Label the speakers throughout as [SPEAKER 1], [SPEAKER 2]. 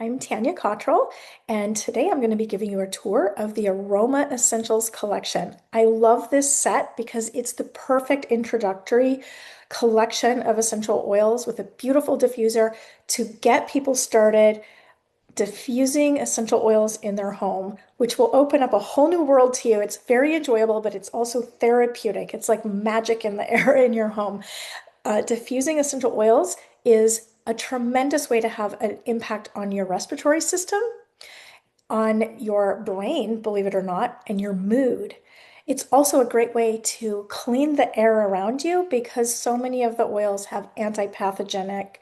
[SPEAKER 1] I'm Tanya Cottrell, and today I'm going to be giving you a tour of the Aroma Essentials collection. I love this set because it's the perfect introductory collection of essential oils with a beautiful diffuser to get people started diffusing essential oils in their home, which will open up a whole new world to you. It's very enjoyable, but it's also therapeutic. It's like magic in the air in your home. Diffusing essential oils is a tremendous way to have an impact on your respiratory system, on your brain, believe it or not, and your mood. It's also a great way to clean the air around you because so many of the oils have antipathogenic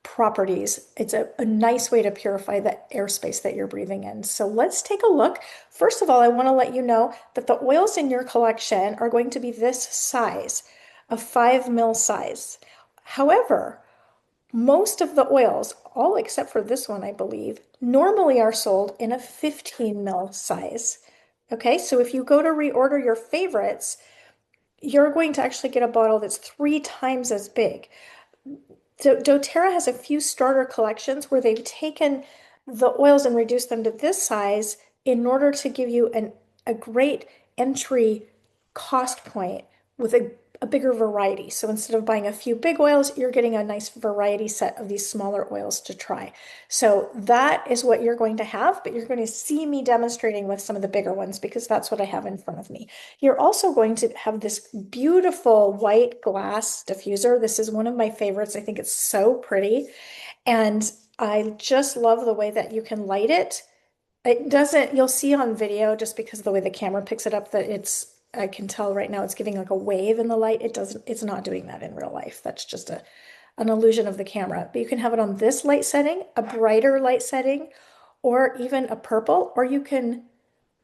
[SPEAKER 1] properties. It's a nice way to purify the airspace that you're breathing in. So let's take a look. First of all, I want to let you know that the oils in your collection are going to be this size, a 5 ml size. However, most of the oils, all except for this one, I believe, normally are sold in a 15 ml size. Okay, so if you go to reorder your favorites, you're going to actually get a bottle that's 3 times as big. So doTERRA has a few starter collections where they've taken the oils and reduced them to this size in order to give you a great entry cost point with a bigger variety. So instead of buying a few big oils, you're getting a nice variety set of these smaller oils to try. So that is what you're going to have, but you're going to see me demonstrating with some of the bigger ones because that's what I have in front of me. You're also going to have this beautiful white glass diffuser. This is one of my favorites. I think it's so pretty. And I just love the way that you can light it. It doesn't, you'll see on video just because of the way the camera picks it up that I can tell right now it's giving like a wave in the light. It's not doing that in real life. That's just an illusion of the camera. But you can have it on this light setting, a brighter light setting, or even a purple, or you can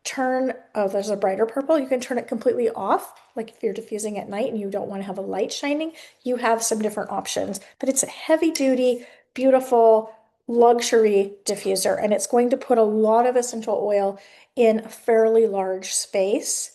[SPEAKER 1] turn, oh, there's a brighter purple. You can turn it completely off. Like if you're diffusing at night and you don't want to have a light shining, you have some different options. But it's a heavy duty, beautiful, luxury diffuser, and it's going to put a lot of essential oil in a fairly large space.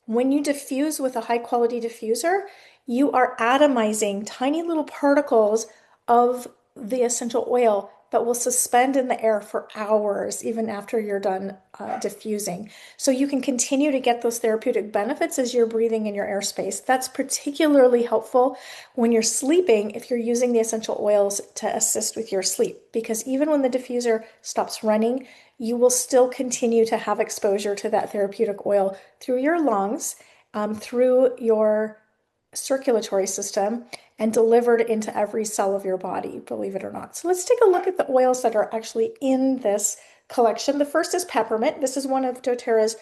[SPEAKER 1] When you diffuse with a high quality diffuser, you are atomizing tiny little particles of the essential oil that will suspend in the air for hours, even after you're done diffusing. So you can continue to get those therapeutic benefits as you're breathing in your airspace. That's particularly helpful when you're sleeping if you're using the essential oils to assist with your sleep, because even when the diffuser stops running, you will still continue to have exposure to that therapeutic oil through your lungs, through your circulatory system, and delivered into every cell of your body, believe it or not. So let's take a look at the oils that are actually in this collection. The first is peppermint. This is one of doTERRA's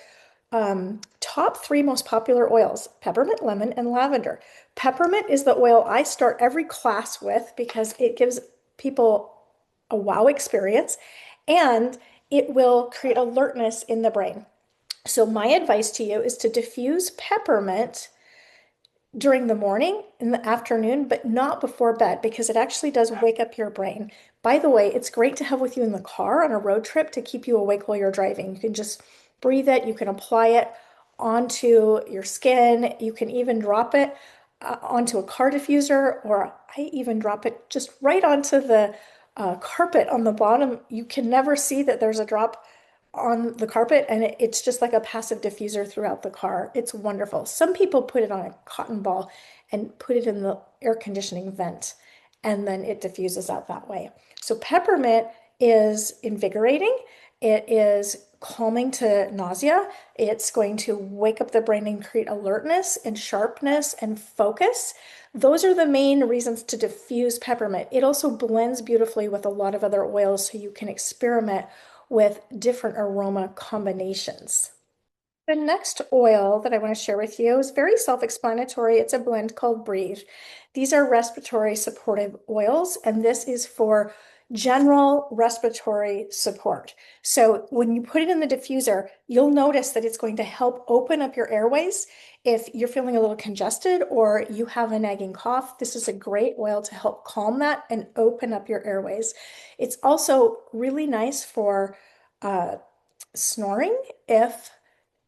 [SPEAKER 1] top 3 most popular oils: peppermint, lemon, and lavender. Peppermint is the oil I start every class with because it gives people a wow experience and it will create alertness in the brain. So my advice to you is to diffuse peppermint during the morning, in the afternoon, but not before bed because it actually does wake up your brain. By the way, it's great to have with you in the car on a road trip to keep you awake while you're driving. You can just breathe it, you can apply it onto your skin, you can even drop it onto a car diffuser, or I even drop it just right onto the carpet on the bottom. You can never see that there's a drop on the carpet, and it's just like a passive diffuser throughout the car. It's wonderful. Some people put it on a cotton ball and put it in the air conditioning vent, and then it diffuses out that way. So peppermint is invigorating. It is calming to nausea. It's going to wake up the brain and create alertness and sharpness and focus. Those are the main reasons to diffuse peppermint. It also blends beautifully with a lot of other oils, so you can experiment with different aroma combinations. The next oil that I want to share with you is very self-explanatory. It's a blend called Breathe. These are respiratory supportive oils, and this is for general respiratory support. So when you put it in the diffuser, you'll notice that it's going to help open up your airways. If you're feeling a little congested or you have a nagging cough, this is a great oil to help calm that and open up your airways. It's also really nice for snoring. If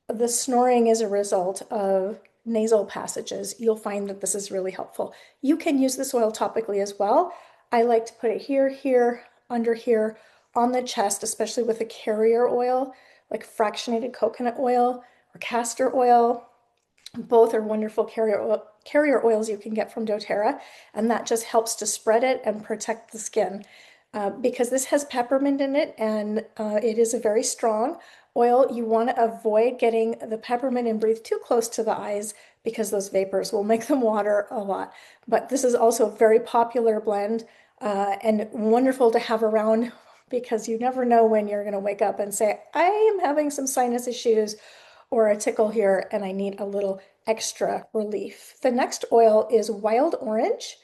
[SPEAKER 1] the snoring is a result of nasal passages, you'll find that this is really helpful. You can use this oil topically as well. I like to put it here, here, under here, on the chest, especially with a carrier oil, like fractionated coconut oil or castor oil. Both are wonderful carrier oils you can get from doTERRA, and that just helps to spread it and protect the skin. Because this has peppermint in it and it is a very strong oil, you want to avoid getting the peppermint and breathe too close to the eyes because those vapors will make them water a lot. But this is also a very popular blend and wonderful to have around because you never know when you're going to wake up and say, I am having some sinus issues or a tickle here and I need a little extra relief. The next oil is wild orange.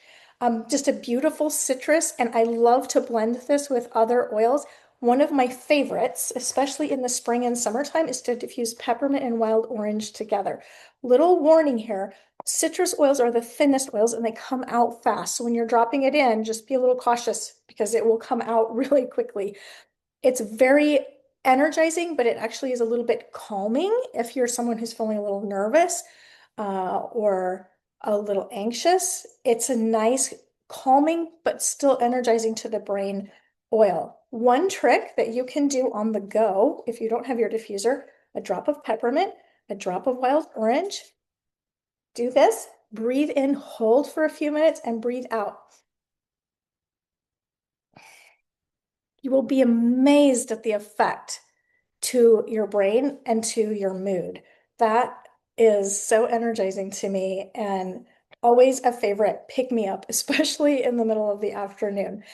[SPEAKER 1] Just a beautiful citrus, and I love to blend this with other oils. One of my favorites, especially in the spring and summertime, is to diffuse peppermint and wild orange together. Little warning here, citrus oils are the thinnest oils and they come out fast. So when you're dropping it in, just be a little cautious because it will come out really quickly. It's very energizing, but it actually is a little bit calming if you're someone who's feeling a little nervous or a little anxious. It's a nice, calming, but still energizing to the brain oil. One trick that you can do on the go, if you don't have your diffuser, a drop of peppermint, a drop of wild orange. Do this, breathe in, hold for a few minutes, and breathe out. You will be amazed at the effect to your brain and to your mood. That is so energizing to me and always a favorite pick me up, especially in the middle of the afternoon.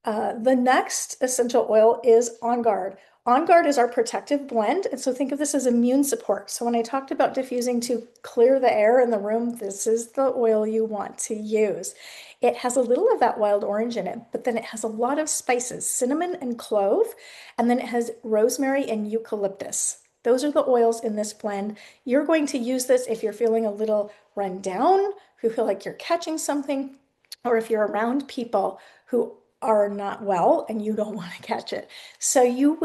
[SPEAKER 1] The next essential oil is On Guard. On Guard is our protective blend, and so think of this as immune support. So when I talked about diffusing to clear the air in the room, this is the oil you want to use. It has a little of that wild orange in it, but then it has a lot of spices, cinnamon and clove, and then it has rosemary and eucalyptus. Those are the oils in this blend. You're going to use this if you're feeling a little run down, who feel like you're catching something, or if you're around people who are not well and you don't want to catch it. So you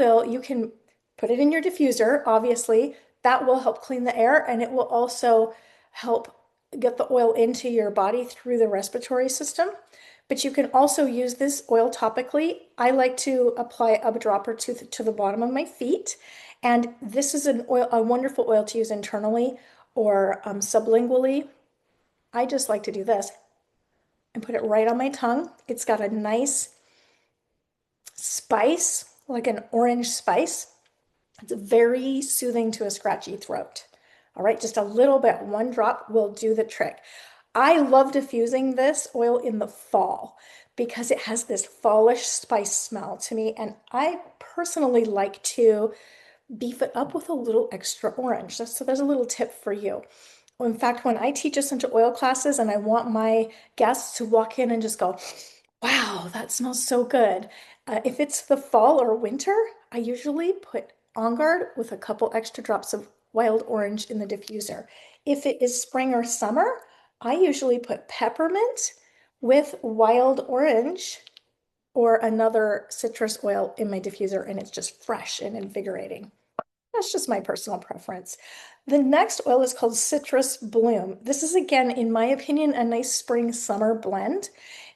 [SPEAKER 1] can put it in your diffuser, obviously. That will help clean the air and it will also help get the oil into your body through the respiratory system. But you can also use this oil topically. I like to apply a drop or two to the bottom of my feet. And this is a wonderful oil to use internally or sublingually. I just like to do this and put it right on my tongue. It's got a nice spice, like an orange spice. It's very soothing to a scratchy throat. All right, just a little bit, one drop will do the trick. I love diffusing this oil in the fall because it has this fallish spice smell to me, and I personally like to beef it up with a little extra orange. So there's a little tip for you. In fact, when I teach essential oil classes and I want my guests to walk in and just go, wow, that smells so good. If it's the fall or winter, I usually put On Guard with a couple extra drops of wild orange in the diffuser. If it is spring or summer, I usually put peppermint with wild orange or another citrus oil in my diffuser, and it's just fresh and invigorating. That's just my personal preference. The next oil is called Citrus Bloom. This is, again, in my opinion, a nice spring-summer blend.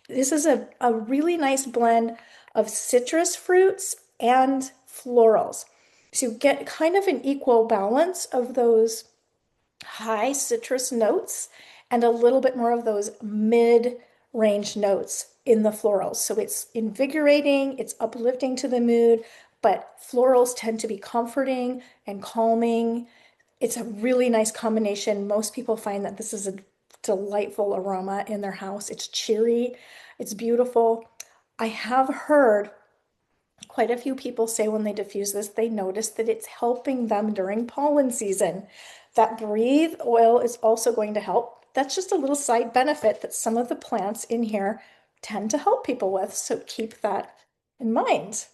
[SPEAKER 1] This is a really nice blend of citrus fruits and florals. So you get kind of an equal balance of those high citrus notes and a little bit more of those mid-range notes in the florals. So it's invigorating, it's uplifting to the mood, but florals tend to be comforting and calming. It's a really nice combination. Most people find that this is a delightful aroma in their house. It's cheery, it's beautiful. I have heard quite a few people say when they diffuse this, they notice that it's helping them during pollen season. That breathe oil is also going to help. That's just a little side benefit that some of the plants in here tend to help people with. So keep that in mind.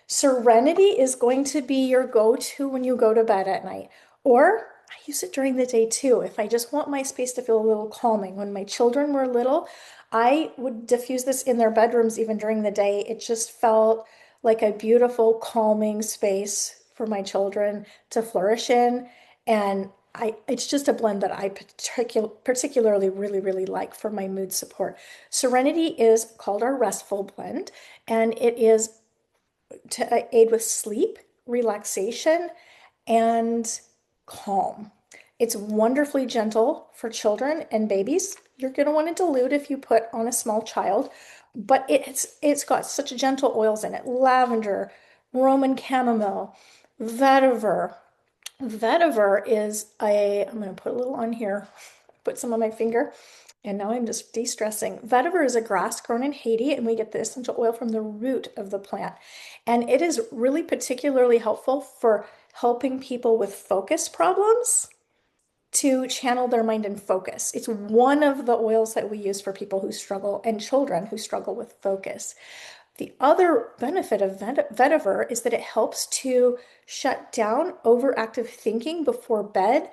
[SPEAKER 1] Serenity is going to be your go-to when you go to bed at night, or I use it during the day too. If I just want my space to feel a little calming. When my children were little, I would diffuse this in their bedrooms even during the day. It just felt like a beautiful, calming space for my children to flourish in. And it's just a blend that I particularly really like for my mood support. Serenity is called our restful blend, and it is to aid with sleep, relaxation, and calm. It's wonderfully gentle for children and babies. You're going to want to dilute if you put on a small child, but it's got such gentle oils in it. Lavender, Roman chamomile, vetiver. Vetiver is I'm going to put a little on here, put some on my finger, and now I'm just de-stressing. Vetiver is a grass grown in Haiti, and we get the essential oil from the root of the plant. And it is really particularly helpful for helping people with focus problems to channel their mind and focus. It's one of the oils that we use for people who struggle and children who struggle with focus. The other benefit of vetiver is that it helps to shut down overactive thinking before bed,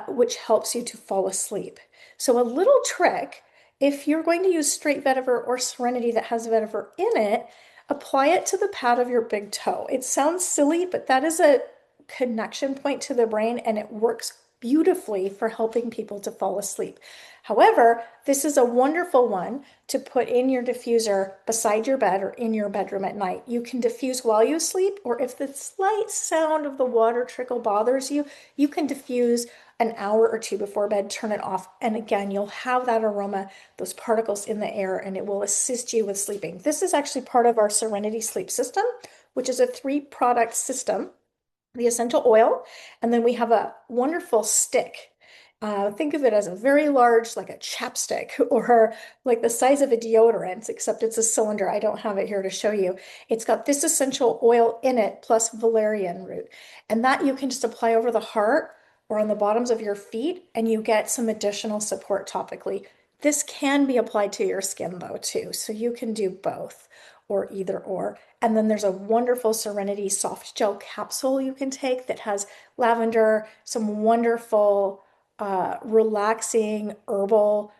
[SPEAKER 1] which helps you to fall asleep. So a little trick, if you're going to use straight vetiver or Serenity that has vetiver in it, apply it to the pad of your big toe. It sounds silly, but that is a connection point to the brain, and it works beautifully for helping people to fall asleep. However, this is a wonderful one to put in your diffuser beside your bed or in your bedroom at night. You can diffuse while you sleep, or if the slight sound of the water trickle bothers you, you can diffuse an hour or two before bed, turn it off, and again, you'll have that aroma, those particles in the air, and it will assist you with sleeping. This is actually part of our Serenity Sleep System, which is a 3-product system: the essential oil, and then we have a wonderful stick. Think of it as a very large, like a chapstick, or like the size of a deodorant, except it's a cylinder. I don't have it here to show you. It's got this essential oil in it, plus valerian root. And that you can just apply over the heart or on the bottoms of your feet, and you get some additional support topically. This can be applied to your skin though, too. So you can do both or either or. And then there's a wonderful Serenity soft gel capsule you can take that has lavender, some wonderful relaxing herbal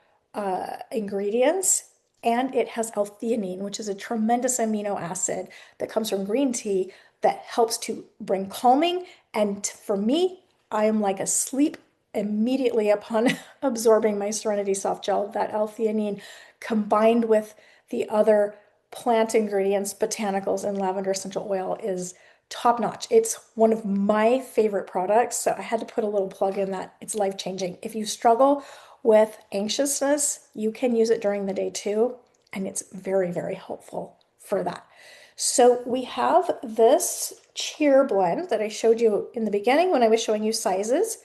[SPEAKER 1] ingredients, and it has L-theanine, which is a tremendous amino acid that comes from green tea that helps to bring calming. And for me, I am like asleep immediately upon absorbing my Serenity soft gel. That L-theanine combined with the other plant ingredients, botanicals, and lavender essential oil is top notch. It's one of my favorite products, so I had to put a little plug in that it's life-changing. If you struggle with anxiousness, you can use it during the day too, and it's very, very helpful for that. So we have this cheer blend that I showed you in the beginning when I was showing you sizes.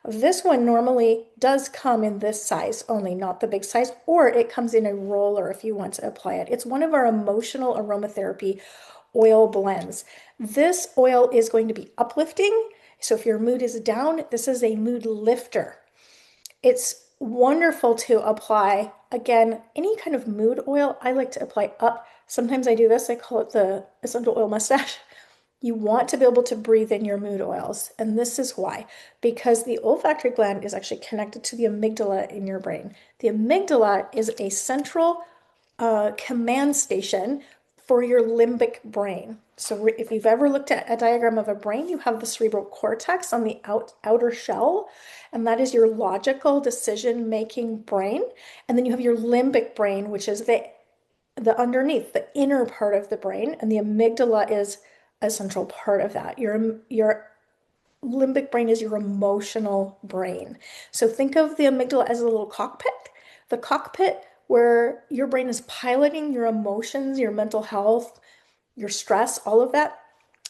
[SPEAKER 1] This one normally does come in this size only, not the big size, or it comes in a roller if you want to apply it. It's one of our emotional aromatherapy oil blends. This oil is going to be uplifting. So if your mood is down, this is a mood lifter. It's wonderful to apply, again, any kind of mood oil. I like to apply up. Sometimes I do this, I call it the essential oil mustache. You want to be able to breathe in your mood oils. And this is why, because the olfactory gland is actually connected to the amygdala in your brain. The amygdala is a central command station for your limbic brain. So if you've ever looked at a diagram of a brain, you have the cerebral cortex on the outer shell, and that is your logical decision-making brain. And then you have your limbic brain, which is the underneath, the inner part of the brain, and the amygdala is a central part of that. Your limbic brain is your emotional brain. So think of the amygdala as a little cockpit. The cockpit where your brain is piloting your emotions, your mental health, your stress, all of that.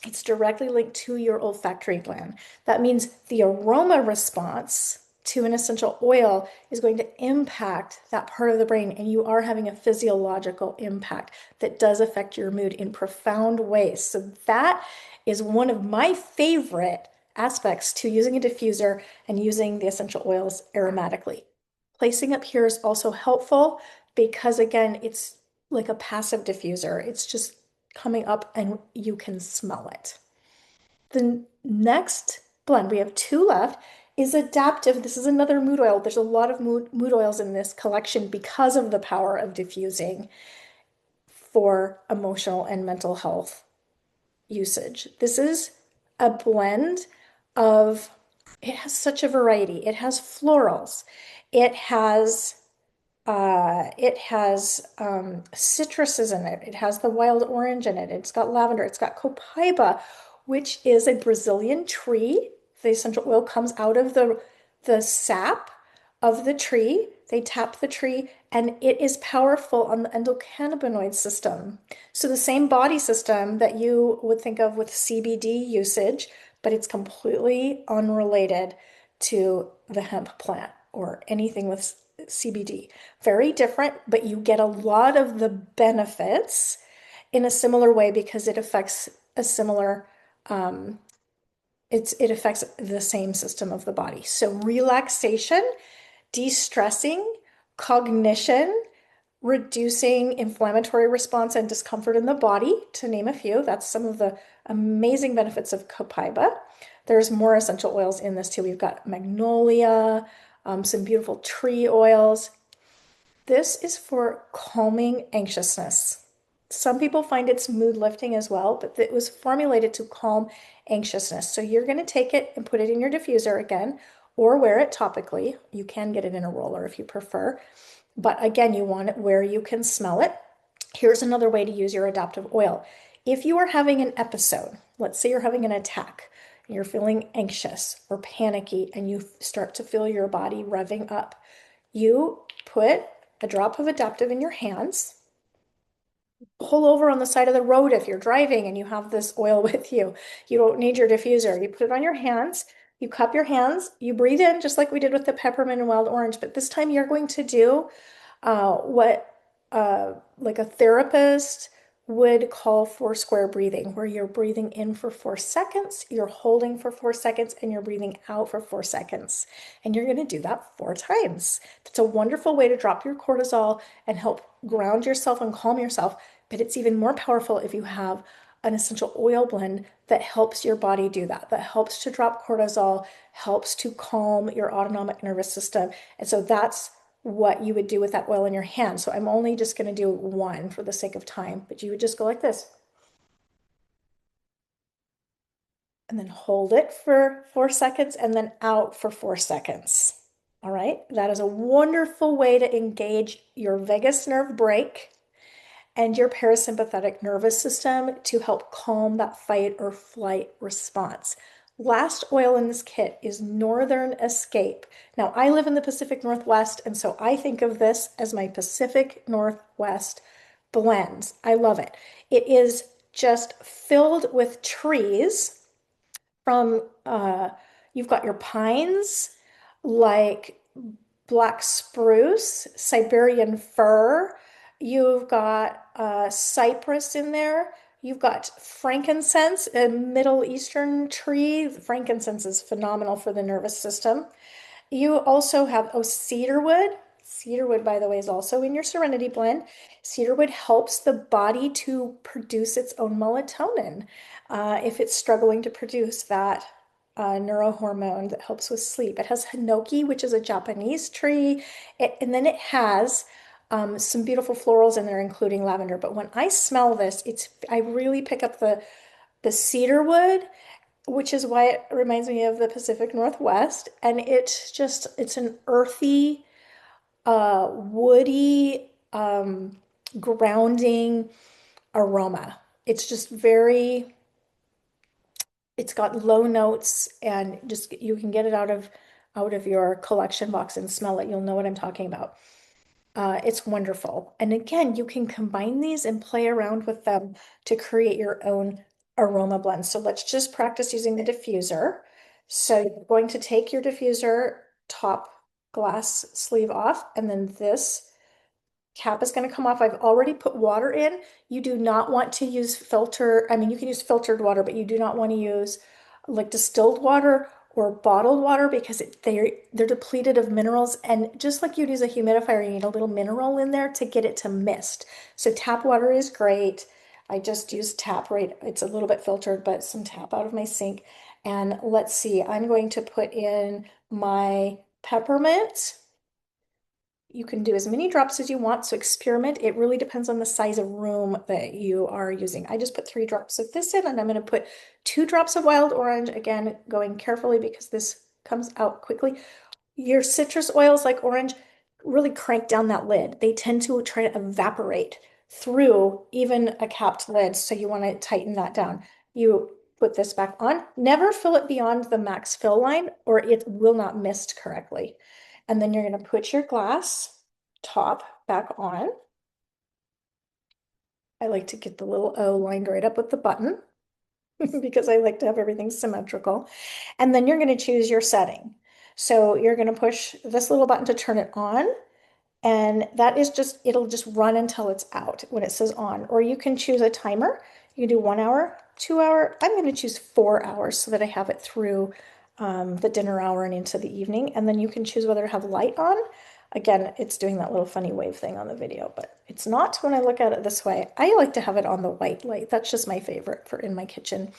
[SPEAKER 1] It's directly linked to your olfactory gland. That means the aroma response to an essential oil is going to impact that part of the brain, and you are having a physiological impact that does affect your mood in profound ways. So that is one of my favorite aspects to using a diffuser and using the essential oils aromatically. Placing up here is also helpful because, again, it's like a passive diffuser. It's just coming up and you can smell it. The next blend, we have 2 left, is adaptive. This is another mood oil. There's a lot of mood oils in this collection because of the power of diffusing for emotional and mental health usage. This is a blend it has such a variety. It has florals. It has It has citruses in it. It has the wild orange in it. It's got lavender. It's got copaiba, which is a Brazilian tree. The essential oil comes out of the sap of the tree. They tap the tree, and it is powerful on the endocannabinoid system. So the same body system that you would think of with CBD usage, but it's completely unrelated to the hemp plant or anything with CBD. Very different, but you get a lot of the benefits in a similar way because it affects a similar, um, it affects the same system of the body. So relaxation, de-stressing, cognition, reducing inflammatory response and discomfort in the body, to name a few. That's some of the amazing benefits of copaiba. There's more essential oils in this too. We've got magnolia, some beautiful tree oils. This is for calming anxiousness. Some people find it's mood lifting as well, but it was formulated to calm anxiousness. So you're going to take it and put it in your diffuser again, or wear it topically. You can get it in a roller if you prefer. But again, you want it where you can smell it. Here's another way to use your adaptive oil. If you are having an episode, let's say you're having an attack, and you're feeling anxious or panicky, and you start to feel your body revving up, you put a drop of adaptive in your hands, pull over on the side of the road if you're driving and you have this oil with you. You don't need your diffuser. You put it on your hands, you cup your hands, you breathe in just like we did with the peppermint and wild orange, but this time you're going to do what like a therapist would call four square breathing, where you're breathing in for 4 seconds, you're holding for 4 seconds, and you're breathing out for 4 seconds. And you're going to do that 4 times. It's a wonderful way to drop your cortisol and help ground yourself and calm yourself. But it's even more powerful if you have an essential oil blend that helps your body do that, that helps to drop cortisol, helps to calm your autonomic nervous system. And so that's what you would do with that oil in your hand. So I'm only just going to do one for the sake of time, but you would just go like this and then hold it for 4 seconds and then out for 4 seconds. All right. That is a wonderful way to engage your vagus nerve brake and your parasympathetic nervous system to help calm that fight or flight response. Last oil in this kit is Northern Escape. Now, I live in the Pacific Northwest, and so I think of this as my Pacific Northwest blends. I love it. It is just filled with trees from, you've got your pines, like black spruce, Siberian fir. You've got cypress in there. You've got frankincense, a Middle Eastern tree. Frankincense is phenomenal for the nervous system. You also have, oh, cedarwood. Cedarwood, by the way, is also in your Serenity blend. Cedarwood helps the body to produce its own melatonin if it's struggling to produce that neurohormone that helps with sleep. It has hinoki, which is a Japanese tree, and then it has some beautiful florals in there, including lavender. But when I smell this, I really pick up the cedarwood, which is why it reminds me of the Pacific Northwest. And it's an earthy, woody, grounding aroma. It's just it's got low notes and just you can get it out of your collection box and smell it. You'll know what I'm talking about. It's wonderful. And again, you can combine these and play around with them to create your own aroma blend. So let's just practice using the diffuser. So you're going to take your diffuser top glass sleeve off, and then this cap is going to come off. I've already put water in. You do not want to use I mean, you can use filtered water, but you do not want to use like distilled water or bottled water because they're depleted of minerals. And just like you'd use a humidifier, you need a little mineral in there to get it to mist. So tap water is great. I just use tap right. It's a little bit filtered, but some tap out of my sink. And let's see, I'm going to put in my peppermint. You can do as many drops as you want, so experiment. It really depends on the size of room that you are using. I just put 3 drops of this in, and I'm going to put 2 drops of wild orange, again, going carefully because this comes out quickly. Your citrus oils like orange, really crank down that lid. They tend to try to evaporate through even a capped lid. So you want to tighten that down. You put this back on. Never fill it beyond the max fill line or it will not mist correctly. And then you're going to put your glass top back on. I like to get the little O lined right up with the button because I like to have everything symmetrical. And then you're going to choose your setting. So you're going to push this little button to turn it on. And that is just, it'll just run until it's out when it says on. Or you can choose a timer. You can do 1 hour, 2 hour. I'm going to choose 4 hours so that I have it through the dinner hour and into the evening. And then you can choose whether to have light on. Again, it's doing that little funny wave thing on the video, but it's not when I look at it this way. I like to have it on the white light. That's just my favorite for in my kitchen.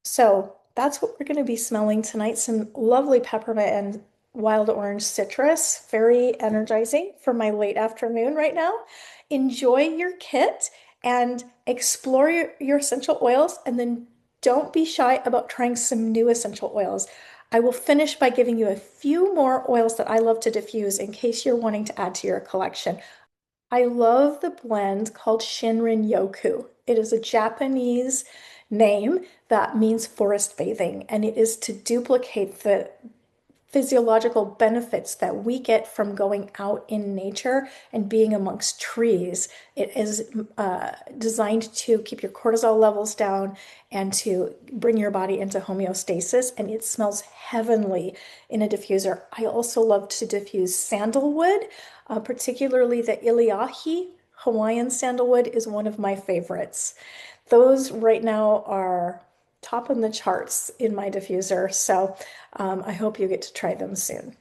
[SPEAKER 1] So that's what we're going to be smelling tonight. Some lovely peppermint and wild orange citrus. Very energizing for my late afternoon right now. Enjoy your kit and explore your essential oils, and then don't be shy about trying some new essential oils. I will finish by giving you a few more oils that I love to diffuse in case you're wanting to add to your collection. I love the blend called Shinrin Yoku. It is a Japanese name that means forest bathing, and it is to duplicate the physiological benefits that we get from going out in nature and being amongst trees. It is designed to keep your cortisol levels down and to bring your body into homeostasis, and it smells heavenly in a diffuser. I also love to diffuse sandalwood, particularly the Iliahi. Hawaiian sandalwood is one of my favorites. Those right now are top in the charts in my diffuser. So I hope you get to try them soon.